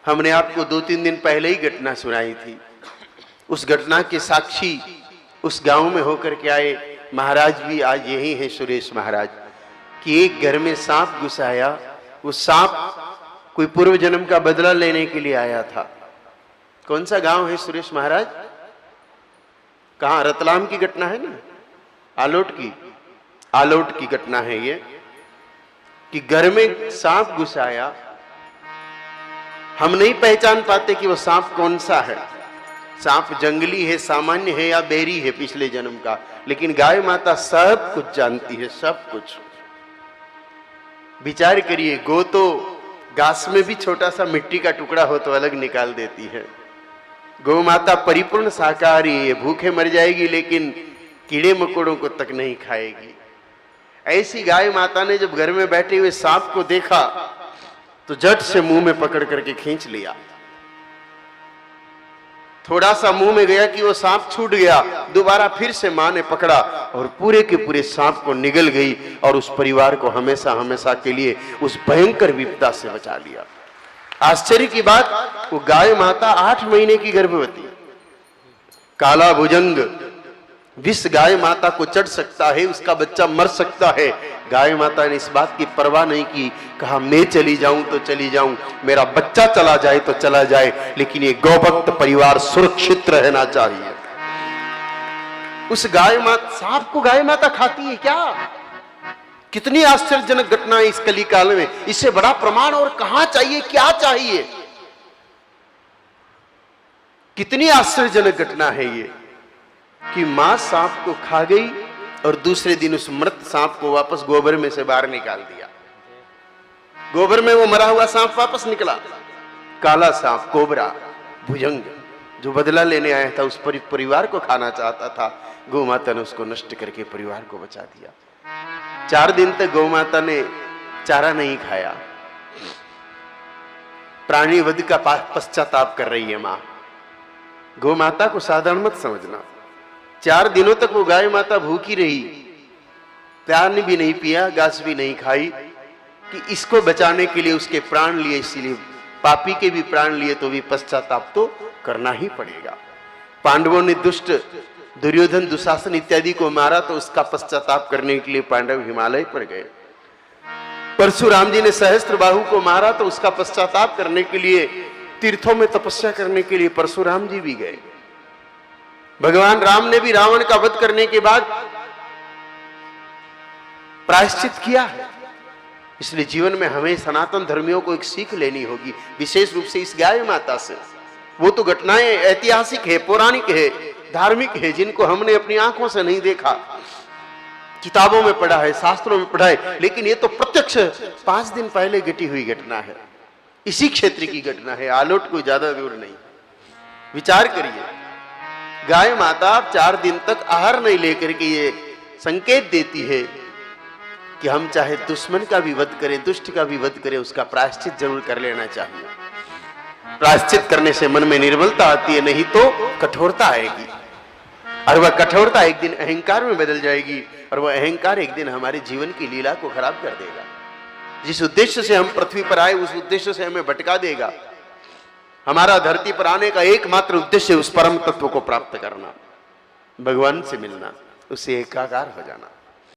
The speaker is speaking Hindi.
हमने आपको 2-3 दिन पहले ही घटना सुनाई थी। उस घटना के साक्षी उस गांव में होकर के आए महाराज भी आज यही हैं, सुरेश महाराज, कि एक घर में सांप घुस आया। वो सांप कोई पूर्व जन्म का बदला लेने के लिए आया था। कौन सा गांव है सुरेश महाराज? कहां? रतलाम की घटना है ना, आलोट की घटना है ये, कि घर में सांप घुस आया। हम नहीं पहचान पाते कि वो सांप कौन सा है। सांप जंगली है, सामान्य है या बैरी है पिछले जन्म का, लेकिन गाय माता सब कुछ जानती है, सब कुछ। विचार करिए, गो तो घास में भी छोटा सा मिट्टी का टुकड़ा हो तो अलग निकाल देती है। गौ माता परिपूर्ण शाकाहारी है, भूखे मर जाएगी लेकिन कीड़े मकोड़ों को तक नहीं खाएगी। ऐसी गाय माता ने जब घर में बैठे हुए सांप को देखा तो झट से मुंह में पकड़ करके खींच लिया। थोड़ा सा मुंह में गया कि वो सांप छूट गया, दोबारा फिर से मां ने पकड़ा और पूरे के पूरे सांप को निगल गई और उस परिवार को हमेशा हमेशा के लिए उस भयंकर विपदा से बचा लिया। आश्चर्य की बात, वो गाय माता 8 महीने की गर्भवती। काला भुजंग विष गाय माता को चढ़ सकता है, उसका बच्चा मर सकता है। गाय माता ने इस बात की परवाह नहीं की, कहा मैं चली जाऊं तो चली जाऊं, मेरा बच्चा चला जाए तो चला जाए, लेकिन ये गौभक्त परिवार सुरक्षित रहना चाहिए। उस गाय माता, सांप को गाय माता खाती है क्या? कितनी आश्चर्यजनक घटना है इस कली काल में। इससे बड़ा प्रमाण और कहां चाहिए, क्या चाहिए? कितनी आश्चर्यजनक घटना है ये कि मां सांप को खा गई और दूसरे दिन उस मृत सांप को वापस गोबर में से बाहर निकाल दिया। गोबर में वो मरा हुआ सांप वापस निकला, काला सांप, कोबरा, भुजंग, जो बदला लेने आया था, उस परिवार को खाना चाहता था। गौ माता ने उसको नष्ट करके परिवार को बचा दिया। 4 दिन तक गौ माता ने चारा नहीं खाया। प्राणी वध का पश्चाताप कर रही है मां। गौ माता को साधारण मत समझना। 4 दिनों तक वो गाय माता भूखी रही, पानी भी नहीं पिया, घास भी नहीं खाई, कि इसको बचाने के लिए उसके प्राण लिए। इसीलिए पापी के भी प्राण लिए तो भी पश्चाताप तो करना ही पड़ेगा। पांडवों ने दुष्ट दुर्योधन, दुशासन इत्यादि को मारा तो उसका पश्चाताप करने के लिए पांडव हिमालय पर गए। परशुराम जी ने सहस्त्रबाहु को मारा तो उसका पश्चाताप करने के लिए तीर्थों में तपस्या करने के लिए परशुराम जी भी गए। भगवान राम ने भी रावण का वध करने के बाद प्रायश्चित किया है। इसलिए जीवन में हमें सनातन धर्मियों को एक सीख लेनी होगी, विशेष रूप से इस गाय माता से। वो तो घटनाएं ऐतिहासिक है, पौराणिक है, धार्मिक है, जिनको हमने अपनी आंखों से नहीं देखा, किताबों में पढ़ा है, शास्त्रों में पढ़ा है, लेकिन ये तो प्रत्यक्ष 5 दिन पहले घटी हुई घटना है। इसी क्षेत्र की घटना है, आलोट कोई ज्यादा दूर नहीं। विचार करिए, गाय माता 4 दिन तक आहार नहीं लेकर के ये संकेत देती है कि हम चाहे दुश्मन का भी वध करें, दुष्ट का भी वध करें, उसका प्रायश्चित जरूर कर लेना चाहिए। प्रायश्चित करने से मन में निर्बलता आती है, नहीं तो कठोरता आएगी, और वह कठोरता एक दिन अहंकार में बदल जाएगी, और वह अहंकार एक दिन हमारे जीवन की लीला को खराब कर देगा। जिस उद्देश्य से हम पृथ्वी पर आए उस उद्देश्य से हमें भटका देगा। हमारा धरती पर आने का एकमात्र उद्देश्य उस परम तत्व को प्राप्त करना, भगवान से मिलना, उससे एकाकार हो जाना।